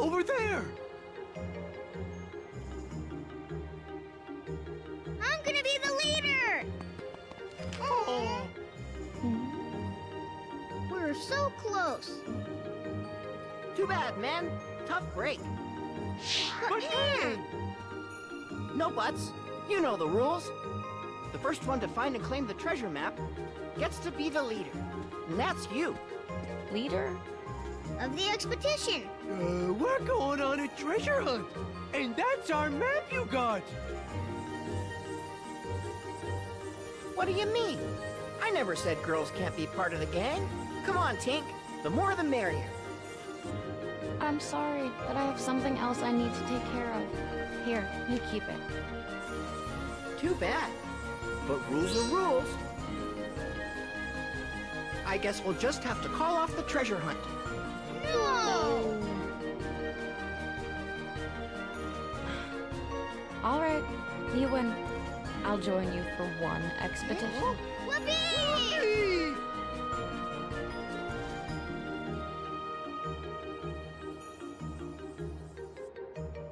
over there. I'm gonna be the leader! Oh. We're so close. Too bad, man. Tough break. But hey! No buts. You know the rules. The first one to find and claim the treasure map gets to be the leader. And that's you. Leader? Of the expedition. We're going on a treasure hunt. And that's our map you got. What do you mean? I never said girls can't be part of the gang. Come on, Tink. The more the merrier. I'm sorry, but I have something else I need to take care of. Here, you keep it. Too bad. But rules are rules. I guess we'll just have to call off the treasure hunt. No! All right, you win. I'll join you for one expedition. Whoopee!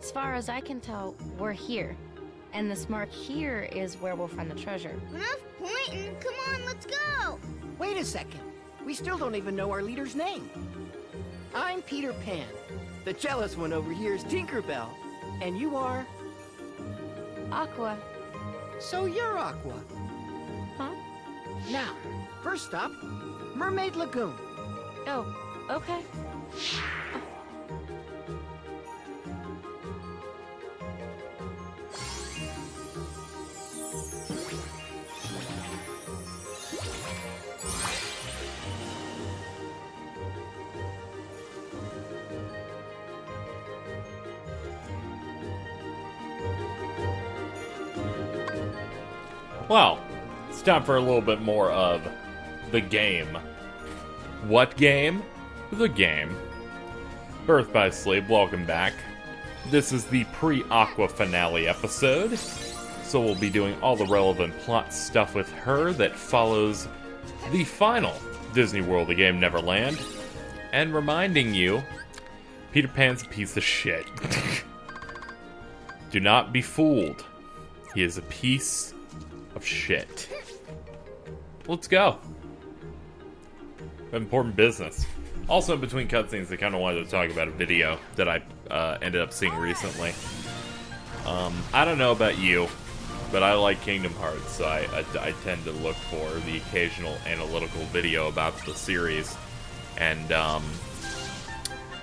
As far as I can tell, we're here. And this mark here is where we'll find the treasure. Enough pointing. Come on, let's go. Wait a second. We still don't even know our leader's name. I'm Peter Pan. The jealous one over here is Tinkerbell. And you are? Aqua. So you're Aqua. Huh? Now, first stop, Mermaid Lagoon. Oh, okay. Well, it's time for a little bit more of the game. What game? The game. Birth by Sleep, welcome back. This is the pre-Aqua finale episode, so we'll be doing all the relevant plot stuff with her that follows the final Disney World, The Game Neverland, and reminding you, Peter Pan's a piece of shit. Do not be fooled. He is a piece of shit. Let's go. Important business. Also, in between cutscenes, I kind of wanted to talk about a video that I ended up seeing recently. I don't know about you, but I like Kingdom Hearts, so I tend to look for the occasional analytical video about the series. And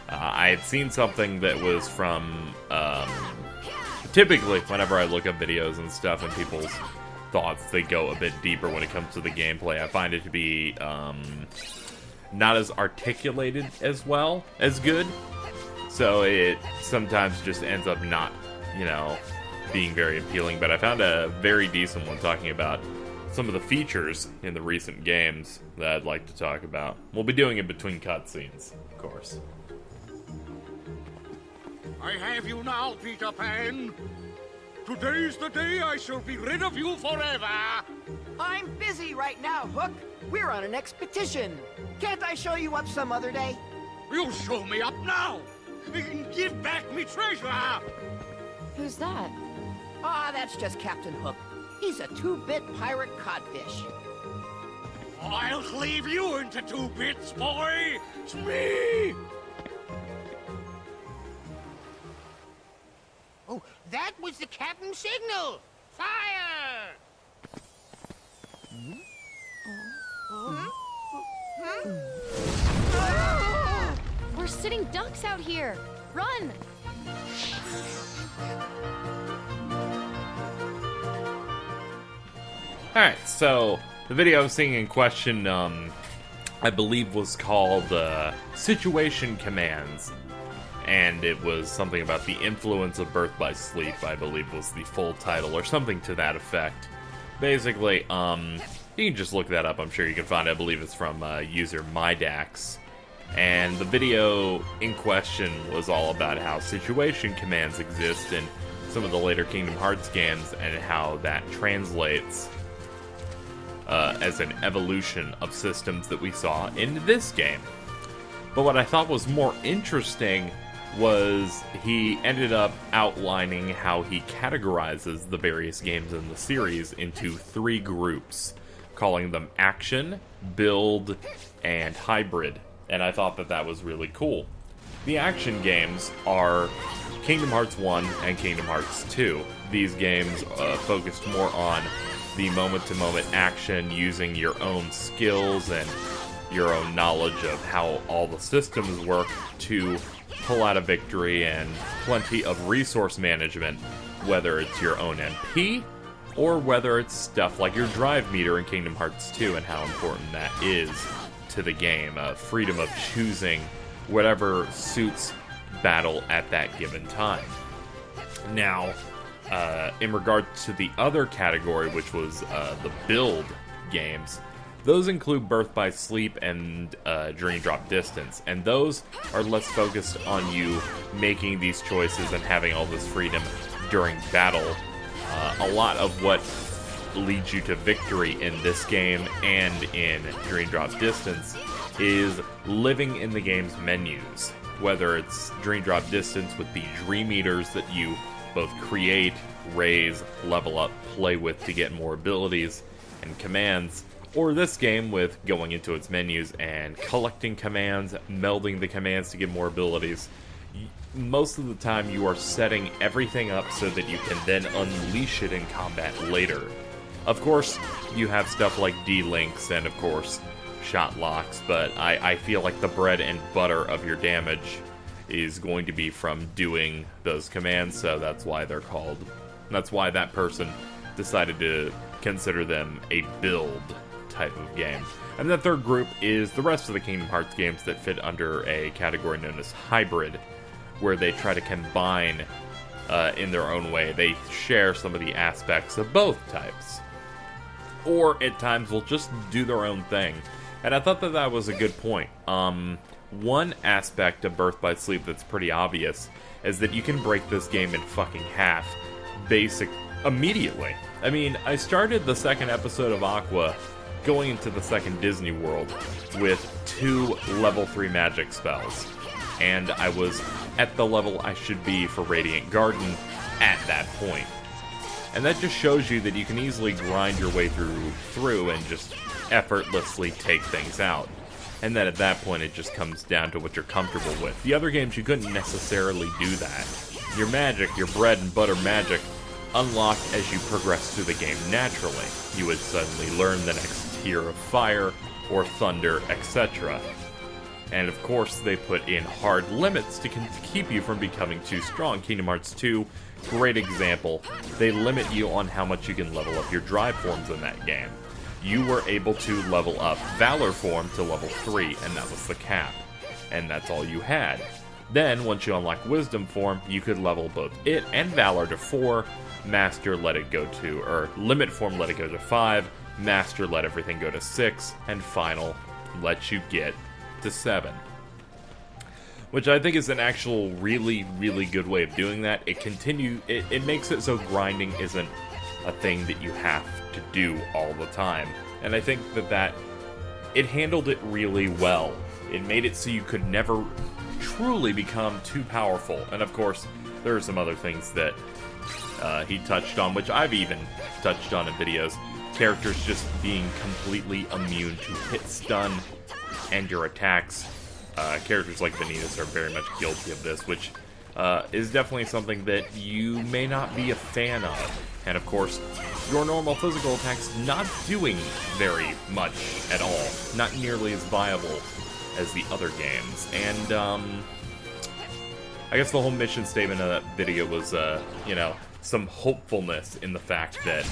I had seen something that was from... typically, whenever I look up videos and stuff and people's thoughts, they go a bit deeper when it comes to the gameplay. I find it to be not as articulated as well as good, so it sometimes just ends up not, you know, being very appealing. But I found a very decent one talking about some of the features in the recent games that I'd like to talk about. We'll be doing it between cutscenes, of course. I have you now, Peter Pan. Today's the day I shall be rid of you forever. I'm busy right now, Hook. We're on an expedition. Can't I show you up some other day? You show me up now. Give back me treasure. Who's that? Ah, that's just Captain Hook. He's a 2-bit pirate codfish. I'll cleave you into 2 bits, boy. It's me. Oh, that was the captain's signal! Fire! We're sitting ducks out here! Run! Alright, so the video I was seeing in question, I believe was called Situation Commands. And it was something about the influence of Birth by Sleep, I believe was the full title, or something to that effect. Basically, you can just look that up, I'm sure you can find it. I believe it's from user Mydax. And the video in question was all about how situation commands exist in some of the later Kingdom Hearts games, and how that translates as an evolution of systems that we saw in this game. But what I thought was more interesting was he ended up outlining how he categorizes the various games in the series into 3 groups, calling them action, build, and hybrid. And I thought that that was really cool. The action games are Kingdom Hearts 1 and Kingdom Hearts 2. These games focused more on the moment-to-moment action, using your own skills and your own knowledge of how all the systems work to pull out a victory, and plenty of resource management, whether it's your own MP or whether it's stuff like your drive meter in Kingdom Hearts 2 and how important that is to the game. Freedom of choosing whatever suits battle at that given time. Now, in regard to the other category, which was the build games, those include Birth by Sleep and Dream Drop Distance, and those are less focused on you making these choices and having all this freedom during battle. A lot of what leads you to victory in this game and in Dream Drop Distance is living in the game's menus. Whether it's Dream Drop Distance with the Dream Eaters that you both create, raise, level up, play with to get more abilities and commands, or this game with going into its menus and collecting commands, melding the commands to get more abilities. Most of the time you are setting everything up so that you can then unleash it in combat later. Of course, you have stuff like D-Links and, of course, shot locks, but I feel like the bread and butter of your damage is going to be from doing those commands, so that's why they're called. That's why that person decided to consider them a build type of game. And the third group is the rest of the Kingdom Hearts games that fit under a category known as hybrid, where they try to combine in their own way. They share some of the aspects of both types, or at times will just do their own thing. And I thought that that was a good point. One aspect of Birth by Sleep that's pretty obvious is that you can break this game in fucking half immediately. I mean, I started the second episode of Aqua going into the second Disney World with 2 level 3 magic spells, and I was at the level I should be for Radiant Garden at that point. And that just shows you that you can easily grind your way through and just effortlessly take things out. And then at that point it just comes down to what you're comfortable with. The other games you couldn't necessarily do that. Your magic, your bread and butter magic, unlocked as you progress through the game naturally. You would suddenly learn the next tier of fire or thunder, etc. And of course they put in hard limits to keep you from becoming too strong. Kingdom Hearts 2, great example. They limit you on how much you can level up your drive forms in that game. You were able to level up Valor form to level 3, and that was the cap. And that's all you had. Then, once you unlock Wisdom form, you could level both it and Valor to 4, Master let it go to, or Limit form let it go to 5, Master let everything go to 6, and Final lets you get to 7. Which I think is an actual really, really good way of doing that. It makes it so grinding isn't a thing that you have to do all the time. And I think that it handled it really well. It made it so you could never truly become too powerful. And of course, there are some other things that he touched on, which I've even touched on in videos. Characters just being completely immune to hit, stun, and your attacks. Characters like Vanitas are very much guilty of this, which is definitely something that you may not be a fan of. And of course, your normal physical attacks not doing very much at all. Not nearly as viable as the other games. And, I guess the whole mission statement of that video was, some hopefulness in the fact that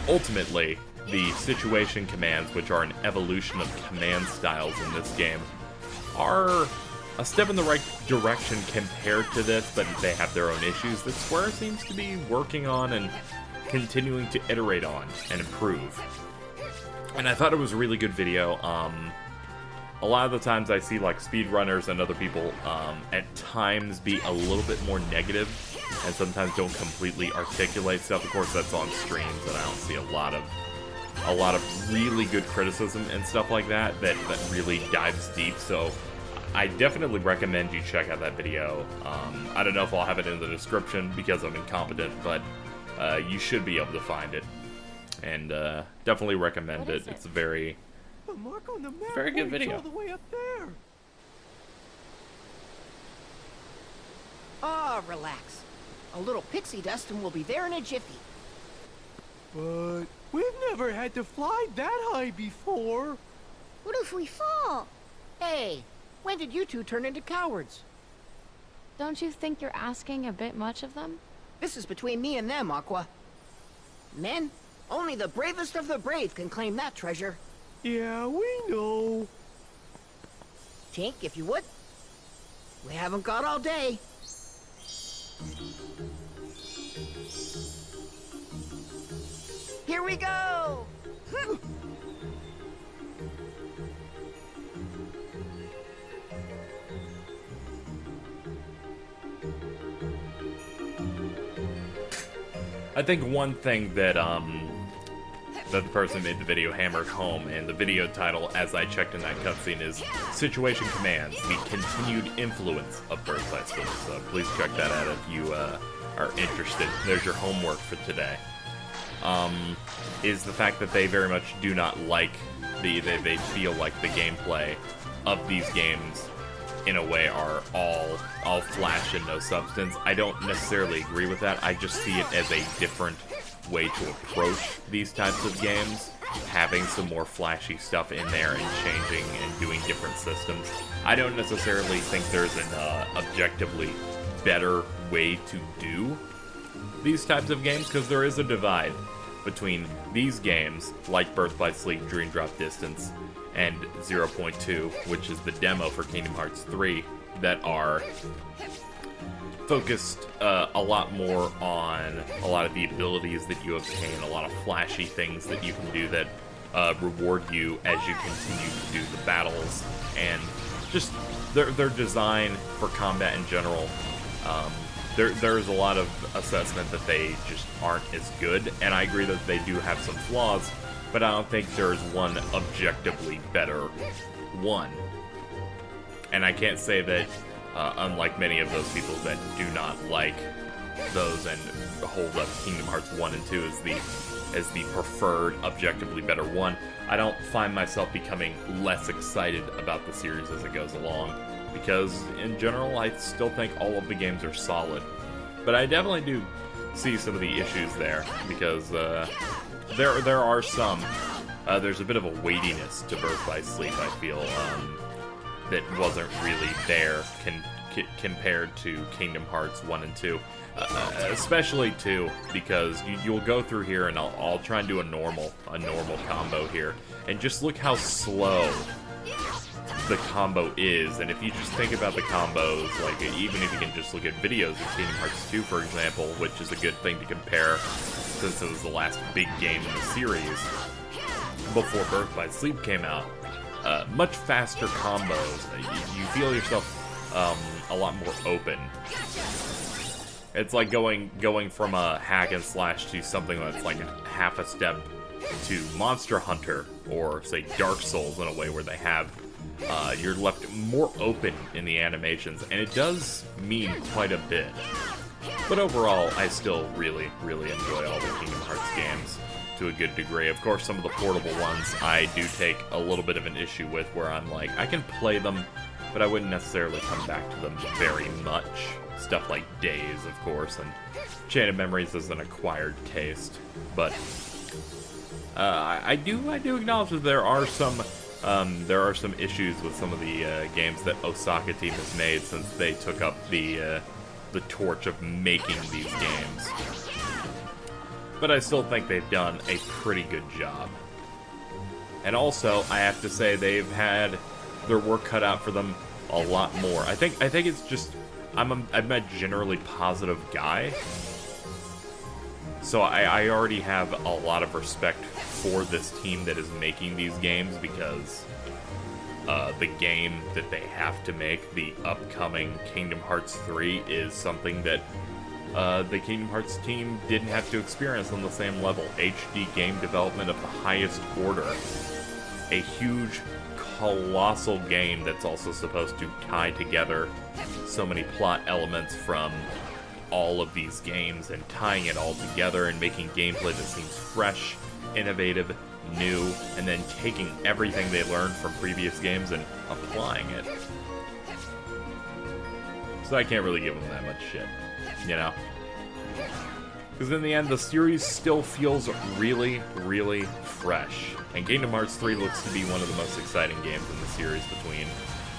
ultimately the situation commands, which are an evolution of command styles in this game, are a step in the right direction compared to this, but they have their own issues that Square seems to be working on and continuing to iterate on and improve. And I thought it was a really good video. A lot of the times I see like speedrunners and other people at times be a little bit more negative and sometimes don't completely articulate stuff. Of course, that's on streams, and I don't see a lot of really good criticism and stuff like that really dives deep. So I definitely recommend you check out that video. I don't know if I'll have it in the description because I'm incompetent, but you should be able to find it. And definitely recommend it. It's a very, The mark on the map very good points video. all the way up there. Ah, relax. A little pixie dust and we'll be there in a jiffy. But we've never had to fly that high before. What if we fall? Hey, when did you two turn into cowards? Don't you think you're asking a bit much of them? This is between me and them, Aqua. Men, only the bravest of the brave can claim that treasure. Yeah, we know. Tink, if you would. We haven't got all day. Here we go! I think one thing that that the person who made the video hammered home, and the video title, as I checked in that cutscene, is Situation Commands, the continued influence of Birth by Sleep. So please check that out if you are interested. There's your homework for today. Is the fact that they very much do not like they feel like the gameplay of these games in a way are all flash and no substance. I don't necessarily agree with that. I just see it as a different way to approach these types of games, having some more flashy stuff in there and changing and doing different systems. I don't necessarily think there's an objectively better way to do these types of games, because there is a divide between these games, like Birth by Sleep, Dream Drop Distance, and 0.2, which is the demo for Kingdom Hearts 3, that are focused a lot more on a lot of the abilities that you obtain, a lot of flashy things that you can do that reward you as you continue to do the battles, and just their design for combat in general. There's a lot of assessment that they just aren't as good, and I agree that they do have some flaws, but I don't think there's one objectively better one. And I can't say that, unlike many of those people that do not like those and hold up Kingdom Hearts 1 and 2 as the preferred, objectively better one, I don't find myself becoming less excited about the series as it goes along, because in general I still think all of the games are solid. But I definitely do see some of the issues there, because there are some. There's a bit of a weightiness to Birth by Sleep, I feel, that wasn't really there compared to Kingdom Hearts 1 and 2. Especially 2, because you'll go through here, and I'll try and do a normal combo here, and just look how slow the combo is. And if you just think about the combos, like even if you can just look at videos of Kingdom Hearts 2, for example, which is a good thing to compare since it was the last big game in the series before Birth by Sleep came out, much faster combos. You feel yourself a lot more open. It's like going from a hack and slash to something that's like half a step to Monster Hunter, or say Dark Souls, in a way where they have you're left more open in the animations, and it does mean quite a bit. But overall, I still really, really enjoy all the Kingdom Hearts games to a good degree. Of course, some of the portable ones I do take a little bit of an issue with, where I'm like, I can play them, but I wouldn't necessarily come back to them very much. Stuff like Days, of course, and Chain of Memories is an acquired taste. But I do acknowledge that there are some issues with some of the games that Osaka team has made since they took up the torch of making these games. But I still think they've done a pretty good job. And also, I have to say, they've had their work cut out for them a lot more. I think it's just I'm a generally positive guy, so I already have a lot of respect for this team that is making these games, because the game that they have to make, the upcoming Kingdom Hearts 3, is something that the Kingdom Hearts team didn't have to experience on the same level. HD game development of the highest order. A huge colossal game that's also supposed to tie together so many plot elements from all of these games and tying it all together and making gameplay that seems fresh, innovative, new, and then taking everything they learned from previous games and applying it. So I can't really give them that much shit, you know? Because in the end, the series still feels really, really fresh. And Kingdom Hearts 3 looks to be one of the most exciting games in the series between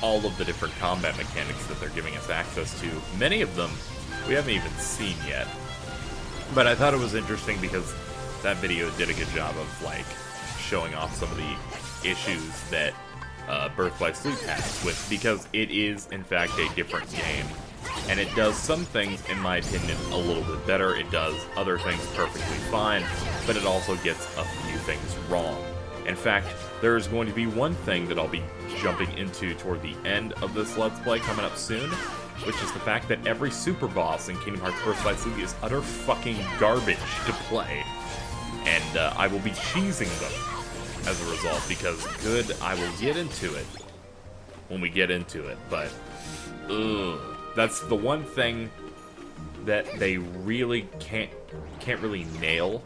all of the different combat mechanics that they're giving us access to. Many of them we haven't even seen yet. But I thought it was interesting because that video did a good job of, like, showing off some of the issues that Birth by Sleep has with, because it is, in fact, a different game. And it does some things, in my opinion, a little bit better. It does other things perfectly fine, but it also gets a few things wrong. In fact, there is going to be one thing that I'll be jumping into toward the end of this Let's Play coming up soon, which is the fact that every super boss in Kingdom Hearts Birth by Sleep is utter fucking garbage to play. And I will be cheesing them as a result, because I will get into it when we get into it, but ugh. That's the one thing that they really can't really nail.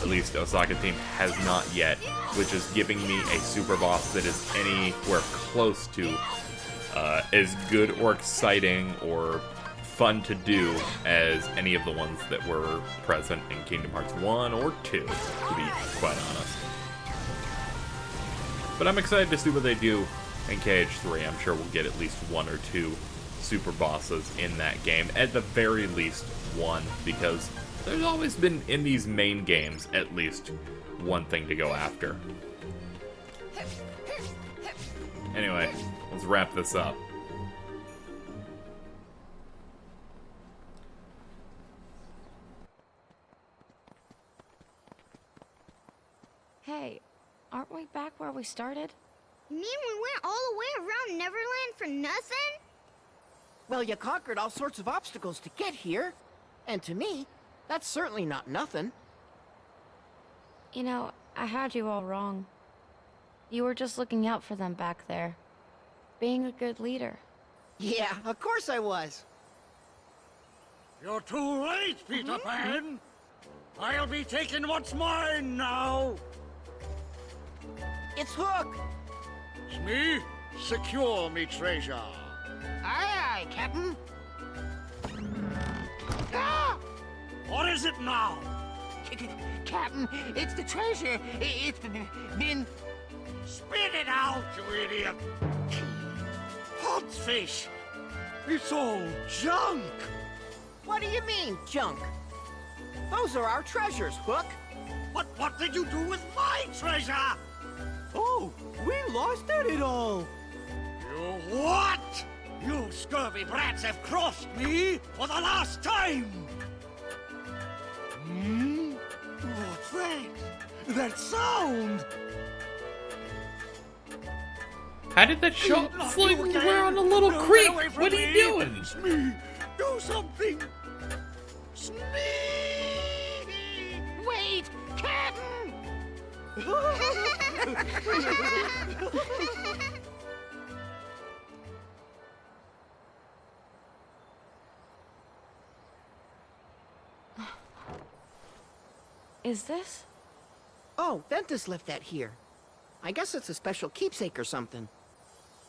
At least Osaka Team has not yet, which is giving me a super boss that is anywhere close to as good or exciting or fun to do as any of the ones that were present in Kingdom Hearts 1 or 2, to be quite honest. But I'm excited to see what they do in KH3. I'm sure we'll get at least one or two super bosses in that game, at the very least one, because there's always been, in these main games, at least one thing to go after. Anyway, let's wrap this up. Hey, aren't we back where we started? You mean we went all the way around Neverland for nothing? Well, you conquered all sorts of obstacles to get here. And to me, that's certainly not nothing. You know, I had you all wrong. You were just looking out for them back there. Being a good leader. Yeah, of course I was. You're too late, Peter Pan. I'll be taking what's mine now. It's Hook. Smee, secure me treasure. Aye, aye, Captain. Ah! What is it now? Captain, it's the treasure. It's been... Spit it out, you idiot! Hot fish! It's all junk! What do you mean, junk? Those are our treasures, Hook. What did you do with my treasure? Oh, we lost it all. You what? You scurvy brats have crossed me for the last time! What's that? That sound! How did that show? It's like we're on a little No, creek. get away from What are you me. doing? Smee, do something! Smee! Wait, Captain! Is this? Oh, Ventus left that here. I guess it's a special keepsake or something.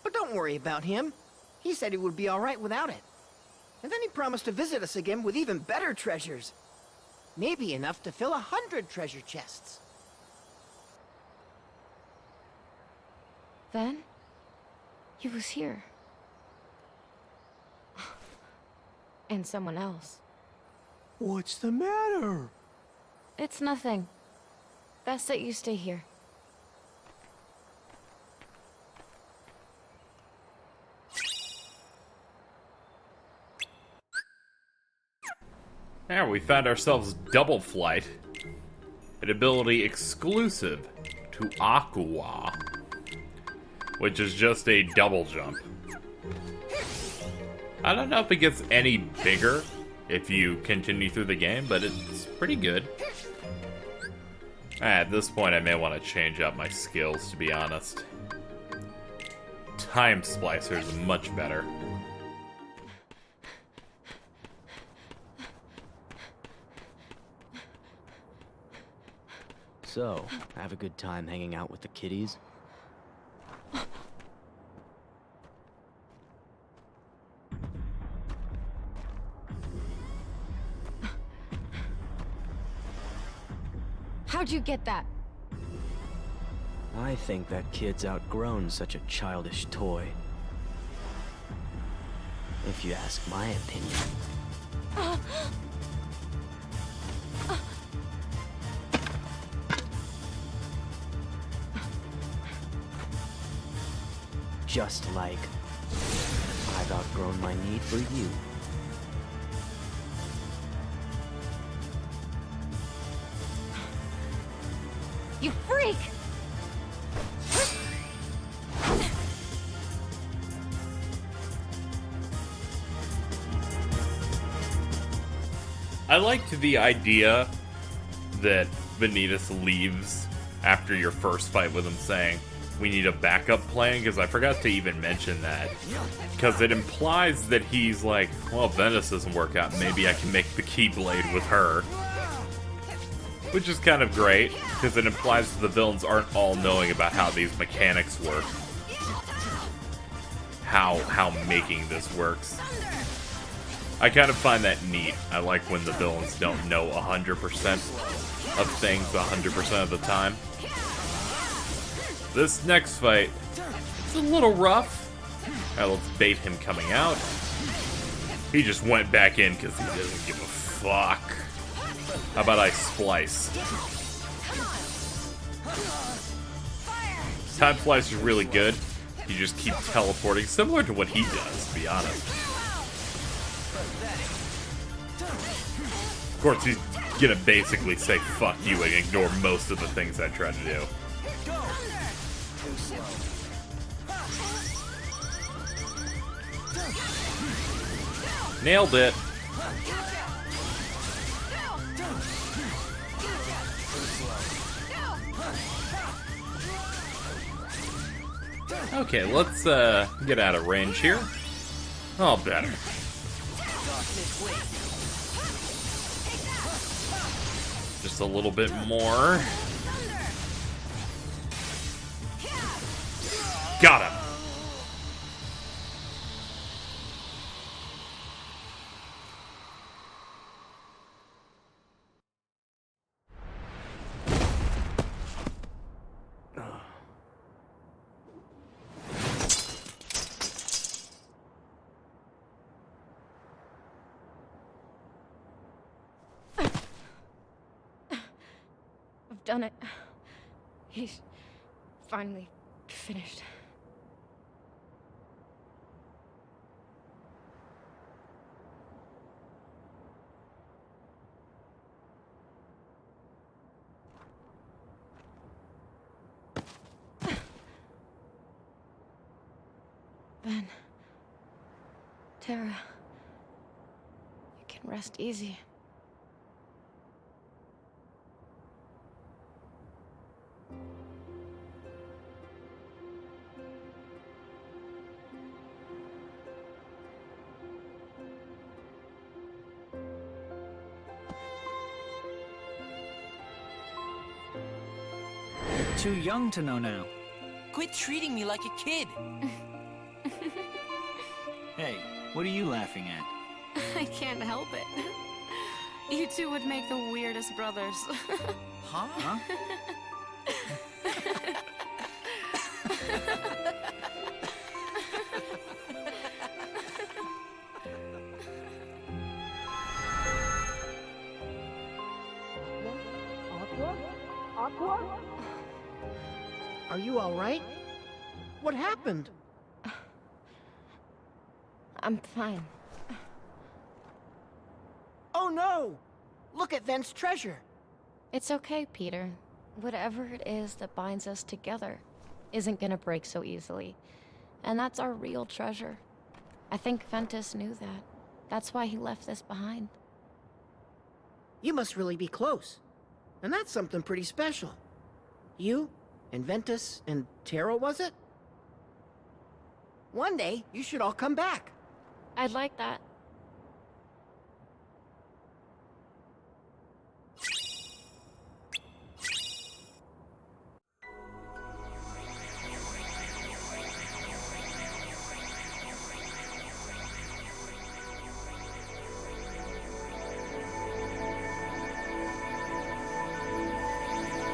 But don't worry about him. He said he would be all right without it. And then he promised to visit us again with even better treasures. Maybe enough to fill 100 treasure chests. Then? He was here. And someone else. What's the matter? It's nothing. Best that you stay here. There, we found ourselves Double Flight, an ability exclusive to Aqua, which is just a double jump. I don't know if it gets any bigger if you continue through the game, but it's pretty good. At this point, I may want to change up my skills, to be honest. Time Splicer is much better. So, have a good time hanging out with the kiddies? How'd you get that? I think that kid's outgrown such a childish toy. If you ask my opinion. Just like I've outgrown my need for you. You freak! I liked the idea that Vanitas leaves after your first fight with him saying, we need a backup plan, because I forgot to even mention that. Because it implies that he's like, well, if Ventus doesn't work out, maybe I can make the Keyblade with her. Which is kind of great, because it implies that the villains aren't all knowing about how these mechanics work. How making this works. I kind of find that neat. I like when the villains don't know 100% of things 100% of the time. This next fight, it's a little rough. Alright, let's bait him coming out. He just went back in because he doesn't give a fuck. How about I splice? Time Splice is really good. You just keep teleporting, similar to what he does, to be honest. Of course, he's gonna basically say fuck you and ignore most of the things I try to do. Nailed it. Okay, let's get out of range here. Oh, better. Just a little bit more. Got him. I've done it. He's finally finished. Ben, Terra, you can rest easy. Too young to know now. Quit treating me like a kid. Hey, what are you laughing at? I can't help it. You two would make the weirdest brothers. Huh? Are you all right? What happened? I'm fine. Oh no! Look at Vent's treasure. It's okay, Peter. Whatever it is that binds us together isn't gonna break so easily. And that's our real treasure. I think Ventus knew that. That's why he left this behind. You must really be close. And that's something pretty special. You, and Ventus, and Terra, was it? One day, you should all come back. I'd like that.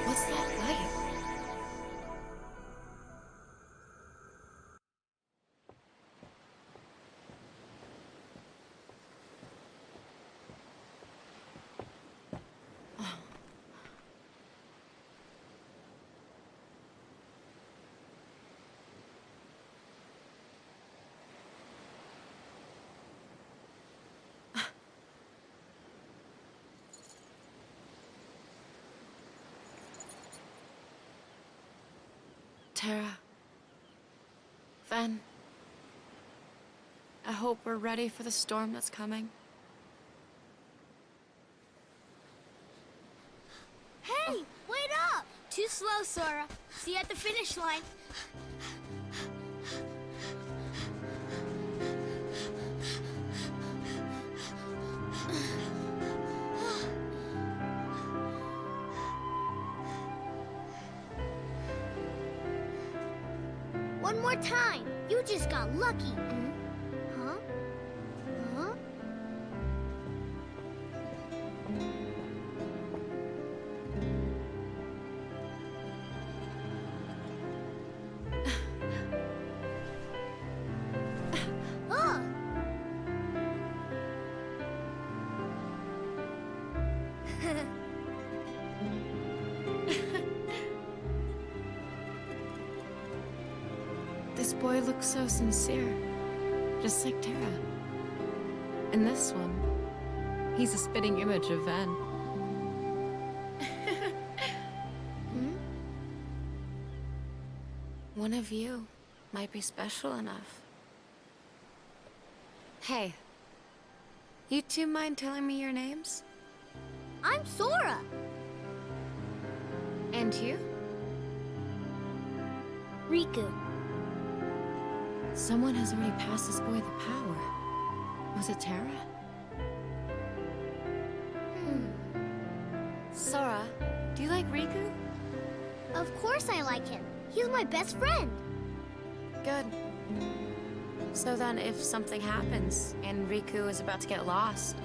What's that light? Tara. Ven. I hope we're ready for the storm that's coming. Hey, wait up! Too slow, Sora. See you at the finish line. One more time. You just got lucky. Huh? Huh? Oh! This boy looks so sincere, just like Tara. And this one, he's a spitting image of Ven. One of you might be special enough. Hey, you two mind telling me your names? I'm Sora. And you? Riku. Someone has already passed this boy the power. Was it Tara? Sora, do you like Riku? Of course I like him. He's my best friend. Good. So then if something happens and Riku is about to get lost,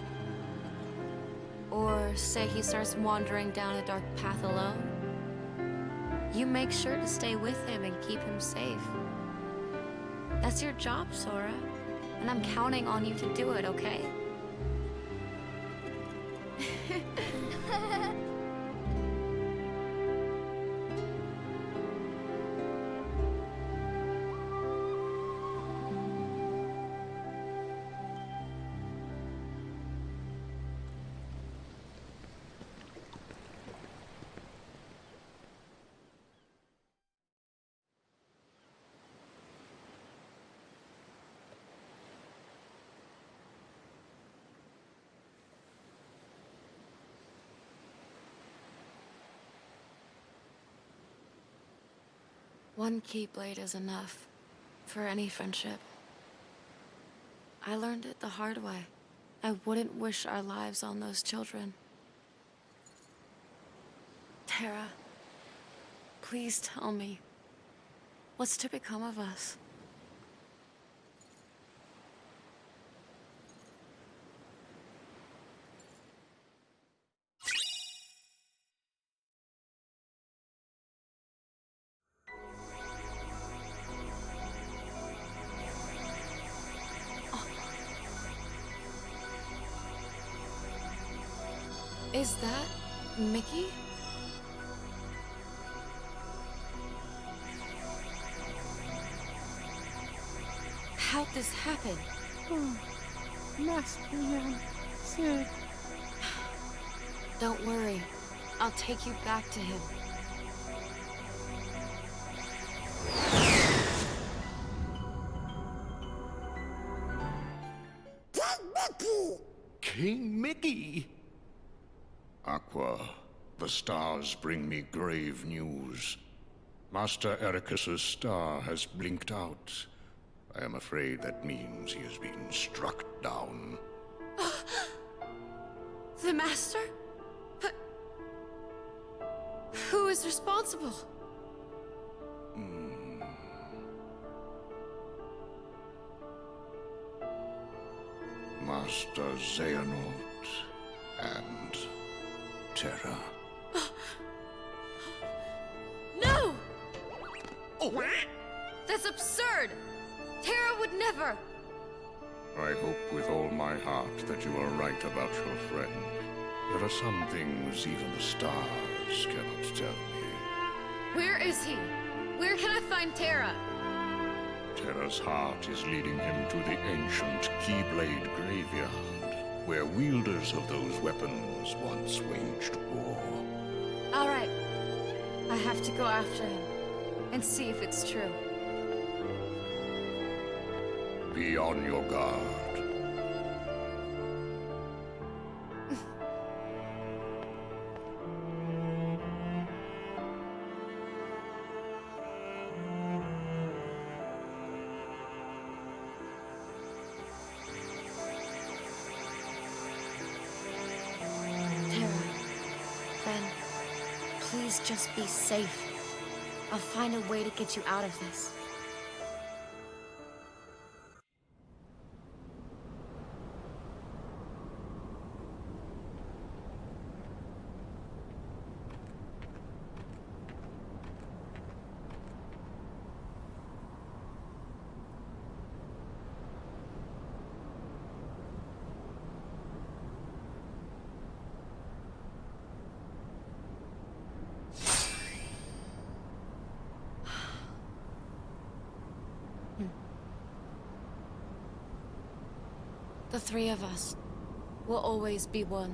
or say he starts wandering down a dark path alone, you make sure to stay with him and keep him safe. That's your job, Sora. And I'm counting on you to do it, okay? One Keyblade is enough for any friendship. I learned it the hard way. I wouldn't wish our lives on those children. Tara, please tell me, what's to become of us? Is that Mickey? How'd this happen? Master Yang said... Don't worry. I'll take you back to him. King Mickey! Aqua, the stars bring me grave news. Master Ericus's star has blinked out, I am afraid that means he has been struck down. The Master? But who is responsible? Master Xehanort and Terra. No! That's absurd! Terra would never! I hope with all my heart that you are right about your friend. There are some things even the stars cannot tell me. Where is he? Where can I find Terra? Terra's heart is leading him to the ancient Keyblade Graveyard, where wielders of those weapons once waged war. Alright. I have to go after him and see if it's true. Be on your guard. Please just be safe. I'll find a way to get you out of this. The three of us will always be one.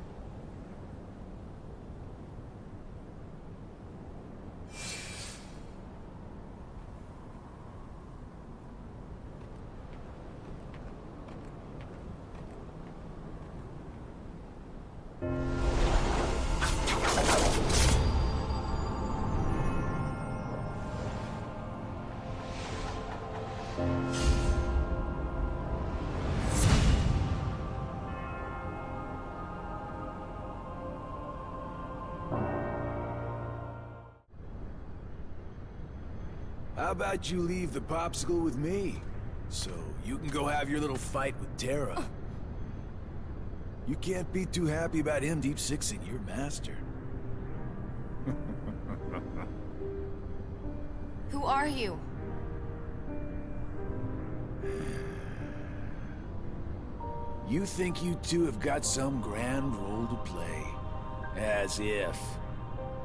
How about you leave the popsicle with me, so you can go have your little fight with Terra? You can't be too happy about him deep-sixing your master. Who are you? You think you two have got some grand role to play. As if.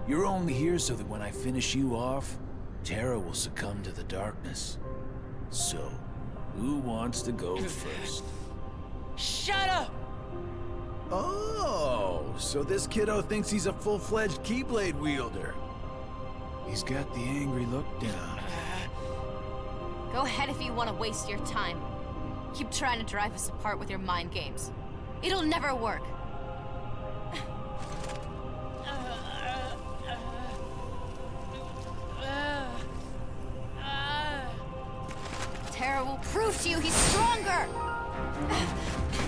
You're only here so that when I finish you off, Terra will succumb to the darkness. So, who wants to go first? Shut up! Oh, so this kiddo thinks he's a full-fledged Keyblade wielder. He's got the angry look down. Go ahead if you want to waste your time. Keep trying to drive us apart with your mind games. It'll never work. Terra will prove to you he's stronger!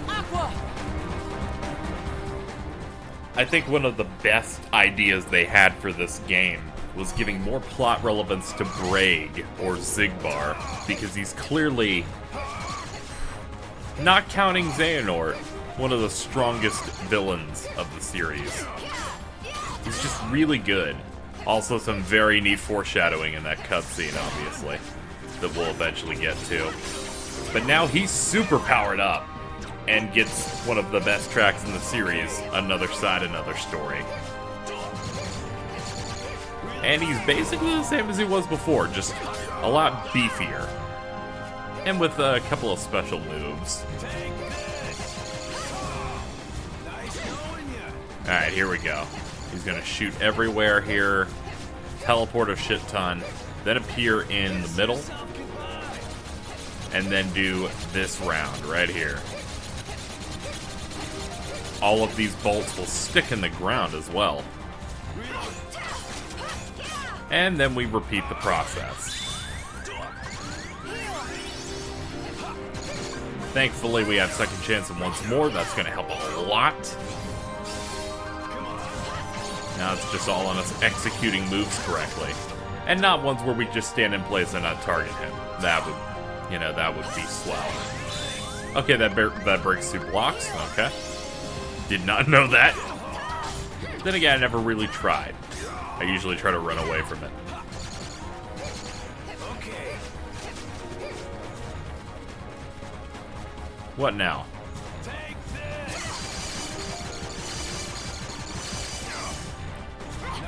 Aqua! I think one of the best ideas they had for this game was giving more plot relevance to Braig, or Xigbar, because he's clearly, not counting Xehanort, one of the strongest villains of the series. He's just really good. Also some very neat foreshadowing in that cutscene, obviously, that we'll eventually get to. But now he's super powered up and gets one of the best tracks in the series, Another Side, Another Story. And he's basically the same as he was before, just a lot beefier. And with a couple of special moves. Alright, here we go. He's gonna shoot everywhere here, teleport a shit ton, then appear in the middle, and then do this round right here. All of these bolts will stick in the ground as well. And then we repeat the process. Thankfully, we have second chance and once more. That's going to help a lot. Now it's just all on us executing moves correctly. And not ones where we just stand in place and not target him. That would, you know, that would be swell. Okay, that breaks 2 blocks. Okay. Did not know that. Then again, I never really tried. I usually try to run away from it. What now?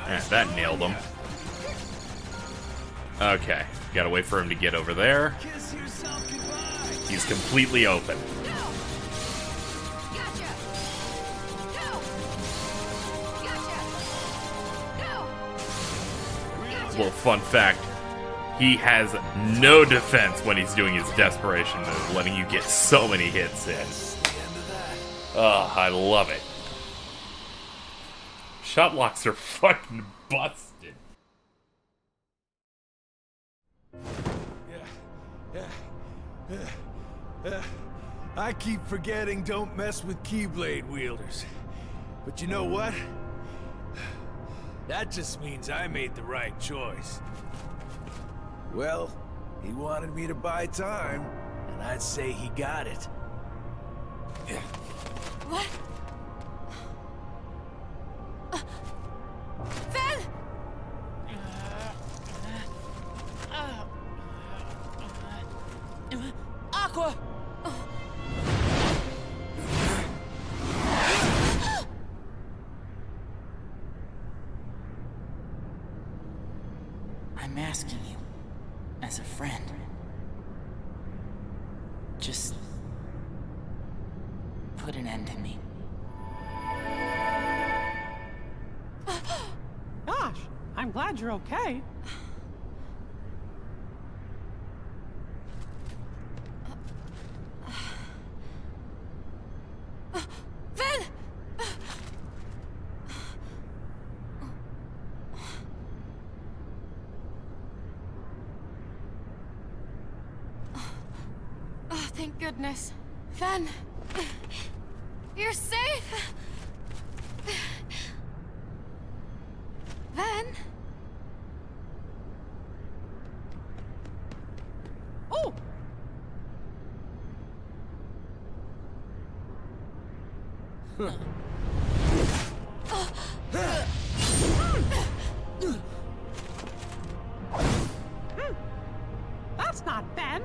Yeah, that nailed him. Okay, gotta wait for him to get over there. He's completely open. Well, fun fact, he has no defense when he's doing his desperation move, letting you get so many hits in. Oh, I love it. Shot locks are fucking busted. I keep forgetting don't mess with Keyblade wielders. But you know what? That just means I made the right choice. Well, he wanted me to buy time, and I'd say he got it. What? Ven! Aqua! I'm asking you, as a friend, just put an end to me. Gosh, I'm glad you're okay. Ven! Oh, thank goodness. Ven, you're safe. Ven? Oh! That's not Ben.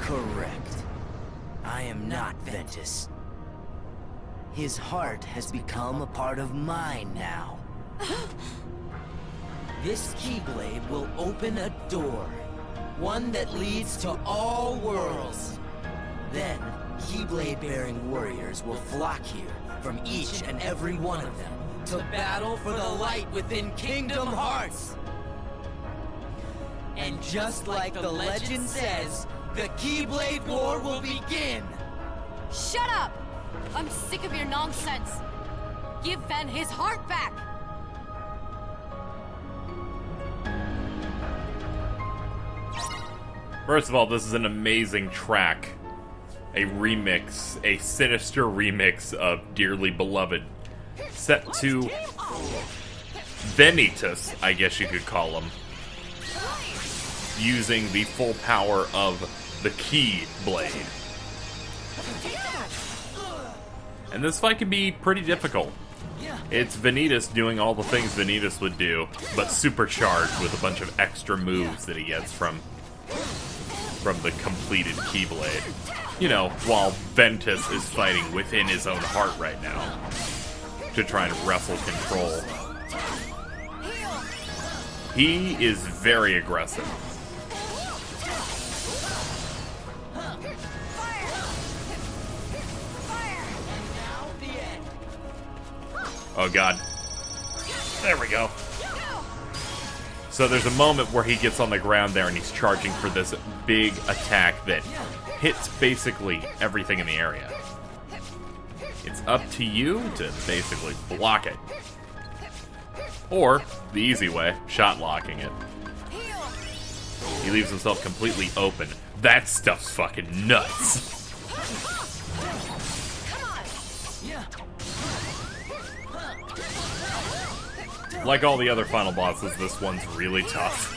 Correct. I am not Ventus. His heart has become a part of mine now. This Keyblade will open a door. One that leads to all worlds. Then, Keyblade-bearing warriors will flock here from each and every one of them to battle for the light within Kingdom Hearts. And just like the legend says, the Keyblade War will begin! Shut up! I'm sick of your nonsense. Give Ven his heart back! First of all, this is an amazing track. A remix, a sinister remix of Dearly Beloved. Set to Vanitas, I guess you could call him. Using the full power of the Keyblade. And this fight can be pretty difficult. It's Vanitas doing all the things Vanitas would do, but supercharged with a bunch of extra moves that he gets from the completed Keyblade. You know, while Ventus is fighting within his own heart right now to try and wrestle control. He is very aggressive. Oh god. There we go. So there's a moment where he gets on the ground there and he's charging for this big attack that hits basically everything in the area. It's up to you to basically block it. Or, the easy way, shot locking it. He leaves himself completely open. That stuff's fucking nuts. Like all the other final bosses, this one's really tough.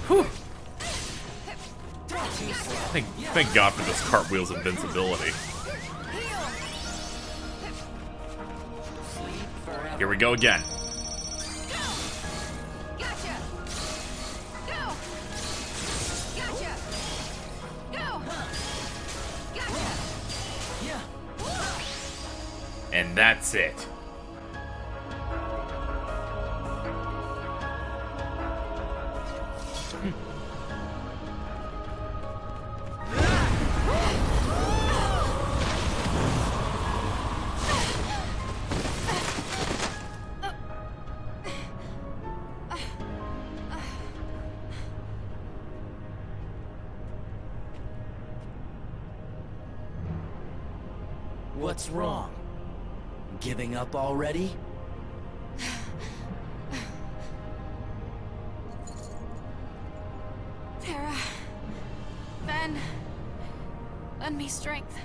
Whew. Thank God for this cartwheel's invincibility. Here we go again. And that's it. What's wrong? Giving up already? Terra. Ven. Lend me strength.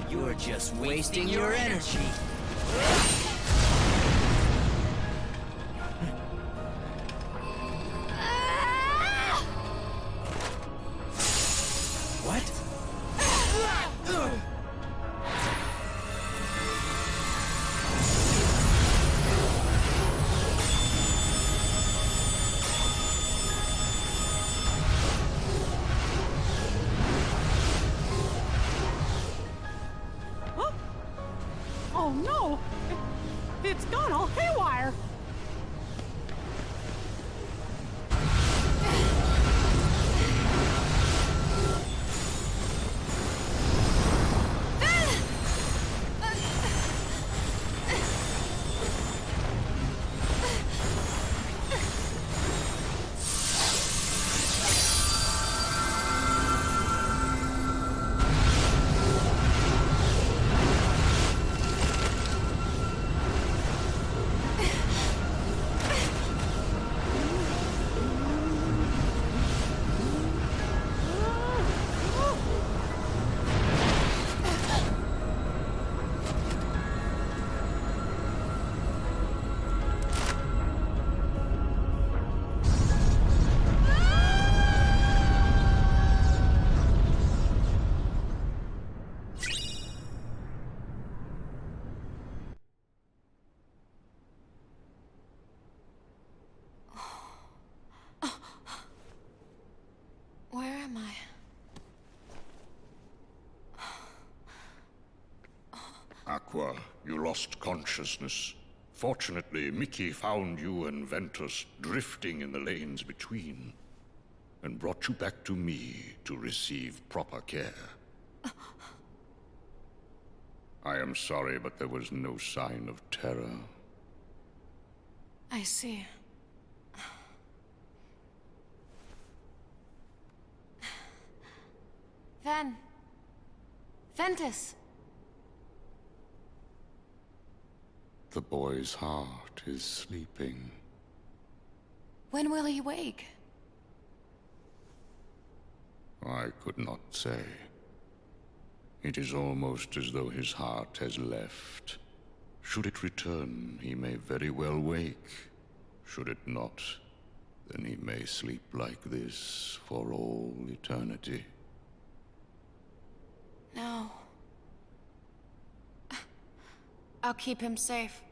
You're just wasting your energy. What? Huh? Oh no! It's gone all haywire! Where am I? Aqua, you lost consciousness. Fortunately, Mickey found you and Ventus drifting in the lanes between, and brought you back to me to receive proper care. I am sorry, but there was no sign of terror. I see. Ven. Ventus. The boy's heart is sleeping. When will he wake? I could not say. It is almost as though his heart has left. Should it return, he may very well wake. Should it not, then he may sleep like this for all eternity. No. I'll keep him safe.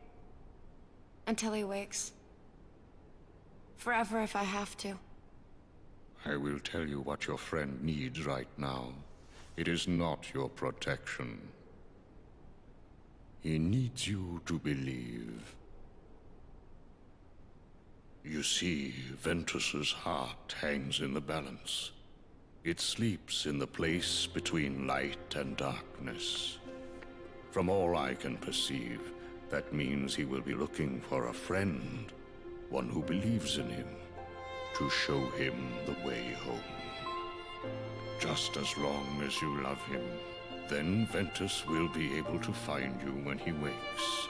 Until he wakes. Forever if I have to. I will tell you what your friend needs right now. It is not your protection. He needs you to believe. You see, Ventus's heart hangs in the balance. It sleeps in the place between light and darkness. From all I can perceive, That means he will be looking for a friend, one who believes in him, to show him the way home. Just as long as you love him, then Ventus will be able to find you when he wakes.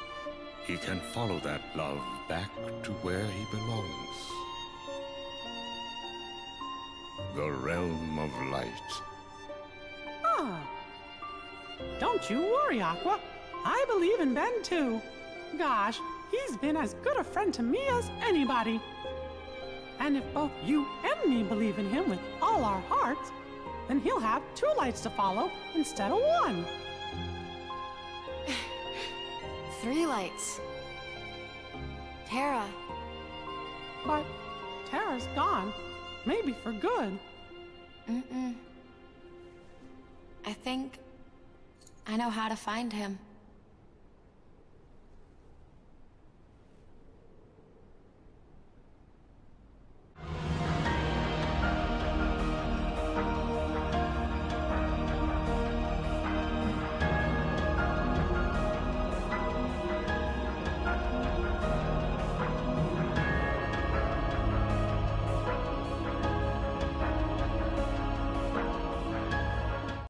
He can follow that love back to where he belongs. The realm of light. Ah. Don't you worry, Aqua. I believe in Ben too. Gosh, he's been as good a friend to me as anybody. And if both you and me believe in him with all our hearts, then he'll have 2 lights to follow instead of 1. 3 lights. Terra. But Terra's gone. Maybe for good. I think I know how to find him.